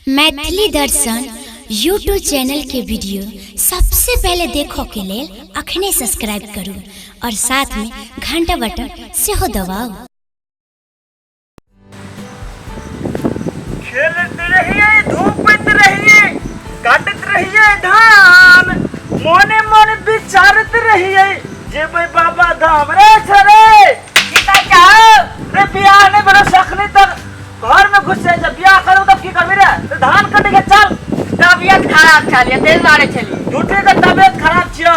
मैथिली दर्शन YouTube channel के video सबसे पहले देखो के लिए अखने सब्सक्राइब करू और साथ में घंटा बटन से हो दबाओ। खेलते रहिए, धूपत रहिए, काटत रहिए धान, मोने मोने विचारत रहिए जेबै बाबा धाम रे छरे सीता जाओ रे बियाह ने बड़ा सखनी तक घर में घुसे जब बियाह करो तब की करबे रे तो धान कटे के चल तबियत खराब छलिए तेज मारे छली झूठे के तबियत खराब छियो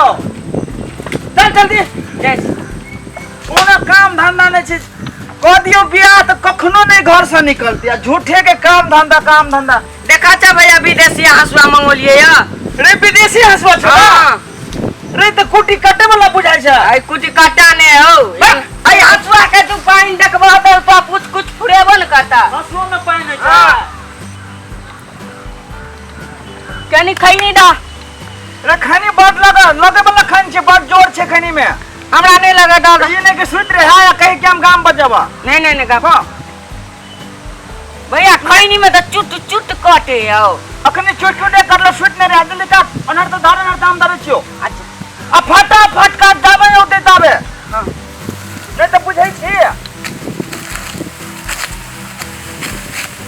चल जल्दी जैस कोनो काम धंधा नहीं छै कह दियो बियाह तो कखनो नहीं घर से निकलती झूठे के काम धंधा देखा था भैया विदेशी हंसुआ मंगोलिए या रे विदेशी हंसुआ छ रे तो कुटी काटे वाला बुझाय छ आई कुटी काटा ने हो आई हंसुआ के तू पानी देखबो तो कुछ फुरेबो न करता हंसुआ में पानी नहीं छ कनी खैनी दा रे खैनी बड लगे वाला खैनी छ बड जोर छ खैनी में हमरा नहीं लगा दा ये नहीं कि सुत रहे है कहीं के हम गांव बजावा नहीं का भैया खैनी में तो चुट काटे आओ अखने चुट कर लो सुत नहीं रहे जल्दी काट अनर तो धारण दाम दरे छियो अच्छा आ फटाफट काट जाबे ओते ताबे हां नहीं तो बुझै छी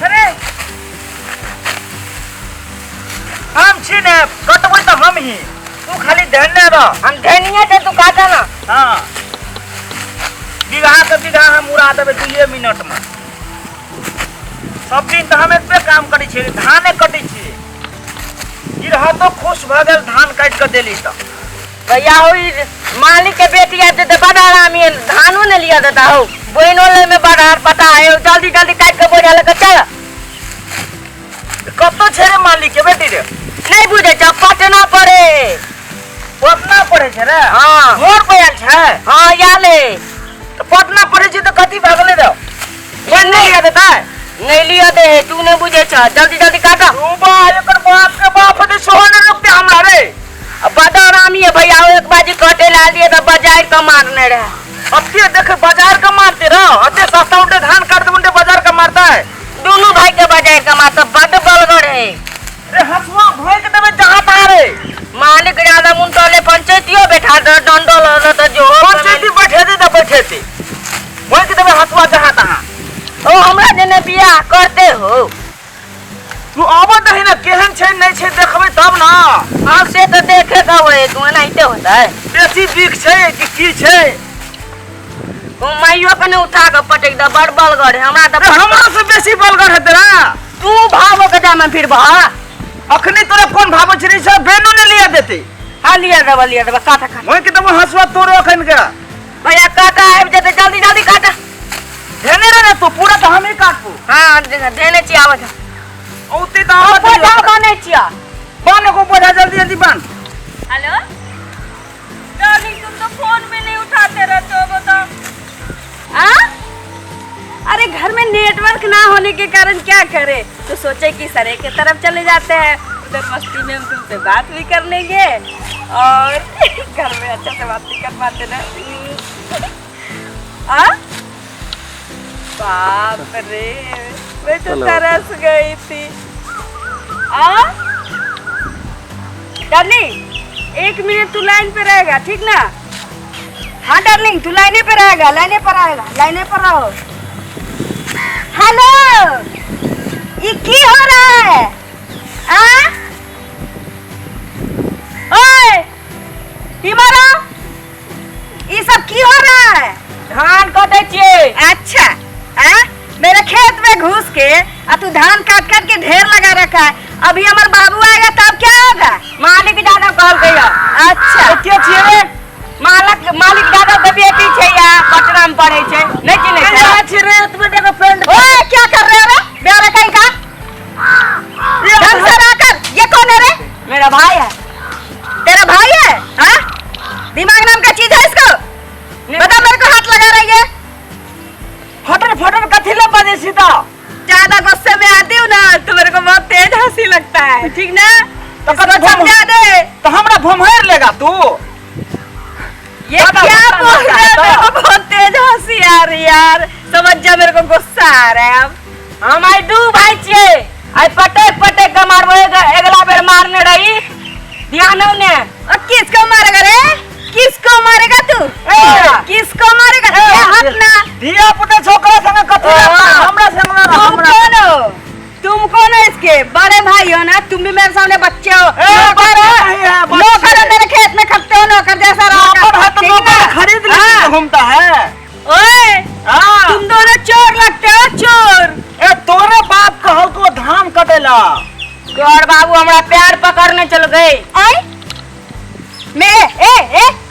अरे हम छी ने कटबै तो हम ही तू खाली ध्यान दे रह हम धनिया से तू काटा ना हां बिगहा हम उड़ा देबे 2 मिनट में सब दिन तो हम एतबे काम करै छी धाने कटै छी ई रहा तो खुश भ गेल धान काट के देली त भैया हो मालिक के बेटी आते तो बड़ा आरामी धानो ने लिया देता हो बोइनो ले में बड़ा पता है जल्दी काट के बोझा लेके चल कतो छे मालिक के बेटी रे नहीं बुझे छ पटना पड़े पटना पड़े छे रे हां मोर पयाल छे हां याले तो पटना पड़े छी तो कथि भागले रे ये नहीं लिया देता नहीं लिया दे तू ने बुझे छ जल्दी काटा ओ बा एकर बाप के बाप दे सोहन रुपया हमरा रे अब बड़ा आरामी है भैया एक बाजी काटे ला लिए तो बाजार का मारने रहे अब के देख बाजार का मारते रहो अते सस्ता उठे धान काट दे मुंडे बाजार का मारता है दोनों भाई के बाजार का मारता बड़ बलगड़ है रे हसुआ भोए के देबे जहां था रे मालिक ज्यादा मुंटले पंचायतियो बैठा दे डंडो ल तो जो पंचायती बैठे दे तो बैठे थे भोए के देबे हसुआ जहां था ओ हमरा जने बियाह करते हो तू आबत है ना केहन छै नहीं छै देखबे तब ना हां से तो देखेगा वो तू नहीं होता है देसी बिख छै कि की छै ओ माइयो कने उठा के पटक दे बड़ बलगड़ है हमरा तो हमरा से बेसी बलगड़ है तेरा तू भावो के जामे फिर बा अखनी तोरा कोन भाव छरी सब बेनो ने लिया देते हां लिया दे काटा ओए के तब हसुआ तोरो अखन के भैया काटा आब जते जल्दी काटा देने रे तो पूरा तो हम ही काटबो हां देने छी आवत औते तो आवत बोझा बने छिया बाने को बोझा जल्दी बांध हेलो डार्लिंग तुम तो फोन में नहीं उठाते रहते हो बताओ अरे घर में नेटवर्क ना होने के कारण क्या करे तो सोचे कि सरे के तरफ चले जाते हैं उधर मस्ती में हम तुमसे बात भी कर लेंगे और घर में अच्छा से बात भी कर पाते ना बाप रे मैं तो तरस गई थी डार्लिंग 1 मिनट तू लाइन पे रहेगा ठीक ना हाँ डार्लिंग तू लाइने पे रहेगा लाइने पर रहो हेलो ये की हो रहा है ओए हिमारा ये सब की हो रहा है धान काटे छिए अच्छा मेरे खेत में घुस के तू धान काट के ढेर लगा रखा है अभी हमारे बाबू आएगा तब क्या होगा मालिक दादा कहल गया अच्छा के छिए रे मालिक दादा के बेटी छै या पटना में पढ़े छै नहीं चिन्हे छै अच्छे रे तुम्हें देखो फ्रेंड ओए क्या कर रहे हो रे मेरा कहीं का ढंग से आकर ये कौन है रे मेरा भाई है तेरा भाई है दिमाग नाम का चीज है इसको बता मेरे को हाथ लगा रही है फटन कथि ले बजे सीधा ज्यादा गुस्से में आती हूँ ना तो मेरे को बहुत तेज हंसी लगता है ठीक ना तो समझा दे तो हमरा भमहेर लेगा तू ये क्या बोल रहे हो मेरे को बहुत तेज हंसी आ रही यार समझ जा मेरे को गुस्सा आ रहा है अब हम आई दू भाई छिए आई पटे मारने रही ध्यान ने। और किसको मारेगा रे? किसको मारेगा तू? किसको मारेगा? ए हटना। धिया पुता छोकरा संग कथि हमरा संग ना तुम हमरा कौन हो? तुम कौन हो इसके? बड़े भाई हो ना? तुम भी मेरे सामने बच्चे हो। बड़े भाई है, बच्चे। नौकर हो, मेरे खेत में खटते हो नौकर जैसा नौकर है तो ठीक नौकर ना? खरीद ले हाँ। घूमता है। ओए हाँ। तुम दोनों चोर लगते हो, चोर। ए तोरे बाप कहल को धान कटेला। गौर बाबू हमरा पैर पकड़ने चल गए। आई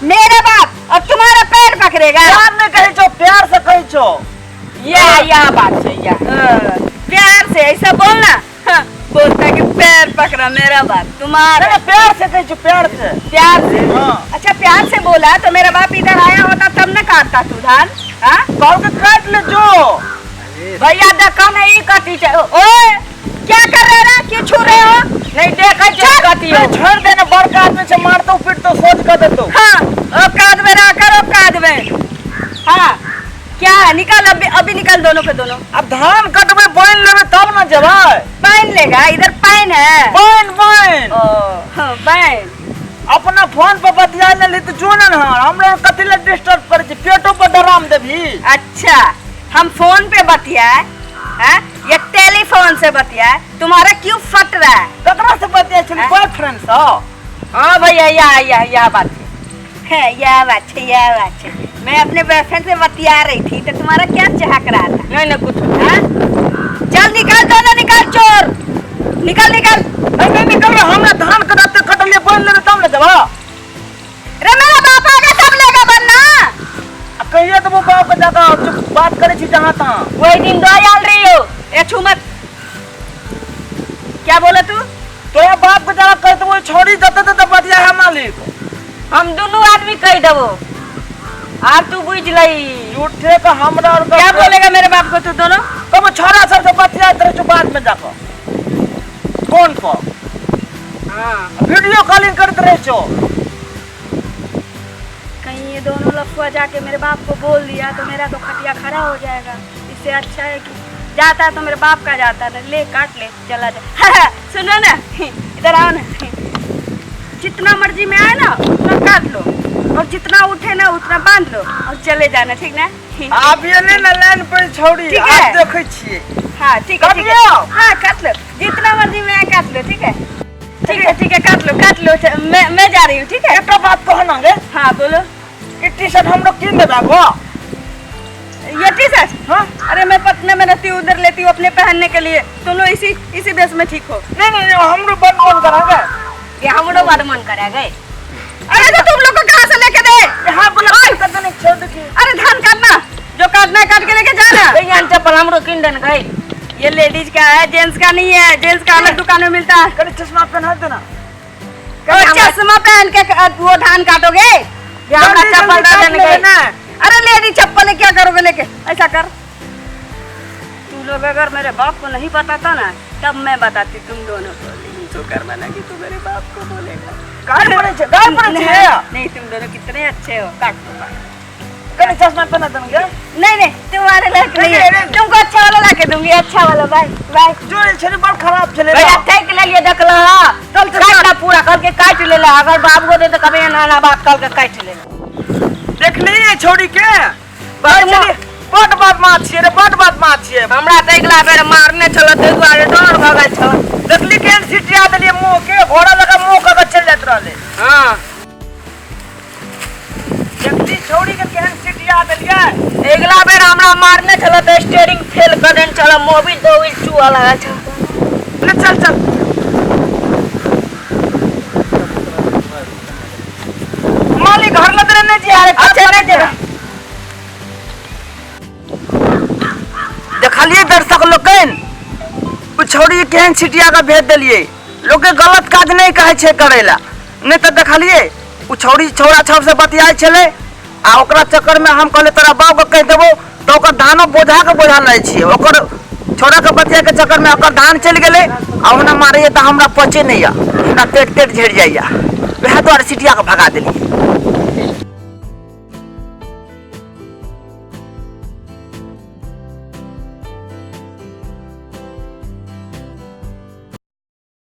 मेरा बाप और तुम्हारा पैर पकड़ेगा? प्यार ने कही छो, प्यार से कही छो। या बात है या। प्यार से ऐसा बोलना। हाँ, बोलता है कि पैर पकड़ा मेरा बाप तुम्हारा। अरे प्यार से कही छो, प्यार से। प्यार से? हाँ। अच्छा प्यार से बोला तो मेरा बाप इधर आया होता तब न काटता तू धान? हाँ? कहल के काट ले जो। भैया देखा नहीं कटी चाहिए। ओए क्या कर रहे ना? क्यों छू रहे हो? नहीं देखा चाहिए कटी हो। छोड़ देना, बड़का आदमी से मारतो पीटतो सोच कर देतो। हाँ औकात में रहकर औकात में। हाँ क्या है? निकाल अभी निकाल दोनों पे दोनों। अब धान कटबे बन लेबे तब ना जवाय। पाइन लेगा? इधर पाइन है। बन बन हाँ, पाइन। अपना फोन पर बतिया ले ली तो जो ना हम लोग कथि ले डिस्टर्ब करे छी, पेटो पर डराम देभी। अच्छा हम फोन पे बतियाए हैं? ये टेलीफोन से बतियाए? तुम्हारा क्यों फट रहा है? ककरा से बतिया छी? हाँ? बॉयफ्रेंड से। हाँ भैया या बात है। यह बात है, यह बात है। मैं अपने बॉयफ्रेंड से बतिया रही थी तो तुम्हारा क्या चहक रहा था? नहीं कुछ। हाँ? चल निकाल दोनों, निकाल चोर, निकाल निकाल। नहीं निकल रहा, हमरा धान कटाते कटले बन लेबे तब ना जवा। रे मेरा बाप आगे तब लेगा बनना। कहिए तो वो बाप के जाकर चुप बात करे छी जहां तहां। वही दिन दो आल रही हो। ए छू मत। क्या बोला तू? तोरा बाप के जाकर कह तो वो छोड़ी जते तते बतिया है मालिक। हम दोनों आदमी कह देबो और तू बुझ लई। झूठे का हमरा और क्या बोलेगा मेरे बाप को तू दोनों? कब छोरा सब से बतिया तेरे जो बाद में जाकर फोन पर वीडियो कॉलिंग करते रहे छो। कहीं ये दोनों लफुआ जाके मेरे बाप को बोल दिया तो मेरा तो खटिया खड़ा हो जाएगा। इससे अच्छा है कि जाता है तो मेरे बाप का जाता है, ले काट ले चला जाए। सुनो ना, इधर आओ ना। जितना मर्जी में आए ना उतना काट लो और जितना उठे ना उतना बांध लो और चले जाना, ठीक ना? आप ये ले ना लाइन पर छोड़ी, ठीक है। आप देखे छिए। हाँ ठीक है, ठीक है। हाँ काट लो, जितना मर्जी में आए काट लो, ठीक है? ठीक है काट लो मैं जा रही हूँ, ठीक है? एक बात कहना गे। हाँ बोलो। ये टी शर्ट हम लोग किन देबा गो। ये टी शर्ट? हाँ अरे मैं पटना में रहती हूँ, उधर लेती हूँ अपने पहनने के लिए। तुम लोग इसी बेस में ठीक हो। नहीं हम लोग बंद बंद करांगे। ये हम लोग बात मन करेंगे। अरे तो तुम लोग को कहाँ से लेके दे? यहाँ पर कर देने छोड़ दे। अरे धान काटना, जो काटना है काट के लेके जाना। भैया चप्पल हम लोग किन देन गए। ये लेडीज का है, जेंट्स का नहीं है। जेंट्स का अलग दुकान में मिलता है। कल चश्मा पहना देना। और चश्मा पहन के वो धान काटोगे? ये हमरा चप्पल डाल देन गए। अरे लेडीज चप्पल क्या करोगे लेके? ऐसा कर, तू लोग अगर मेरे बाप को नहीं बताता ना तब मैं बताती तुम दोनों को। तो कर मना कि तू मेरे बाप को बोलेगा। गाय पड़े छे। नहीं तुम दोनों कितने अच्छे हो। काट लो। कल चश्मा पहना देंगे। नहीं तुम्हारे लायक नहीं है। तुमको अच्छा वाला ला के दूंगी, अच्छा वाला। Bye bye. जो ये छरी बड़ खराब चले। भैया ठीक ले लिए देख लो। चल काटना पूरा करके काट ले ला। अगर बाप को दे तो कभी ना बात करके काट ले ला। देख ली छोड़ी के बड़ बात मार छिए रे, बड़ बात मार छिए। हमरा तैगला बेर मारने चलो ते दुआरे डर भगल छ। देखली केन सिटिया देलिए मुंह के, घोड़ा लगा मुंह का चल जात रहले। हां देखली छोड़ी के केन सिटिया देलिए। एगला बेर हमरा मारने चलो ते स्टीयरिंग फेल कर देन चलो मोबिल दो व्हील चुआ लगा छ। ले चल मालिक घर लग रहने जी। अरे अच्छा नहीं जरा देखलिए दर्शक लोगन, छोड़ी केहन सिटिया का भेज दिलिए। लोग के गलत काज नहीं कहे छे करेला। नहीं तो देखलिए छोड़ी छोरा छब से बतियाए छले आ ओकरा चक्कर में हम कहले तोरा बाप के कह देबो तो ओकर धानो बोझा के बोझा लै छिए। ओकर छोरा के बतिया के चक्कर में ओकर धान चल गेले आ ओना मारिए तो हमरा पचे नहीं आ, हमरा पेट झड़ जाइया। वह द्वारे सिटिया के भगा देलिए।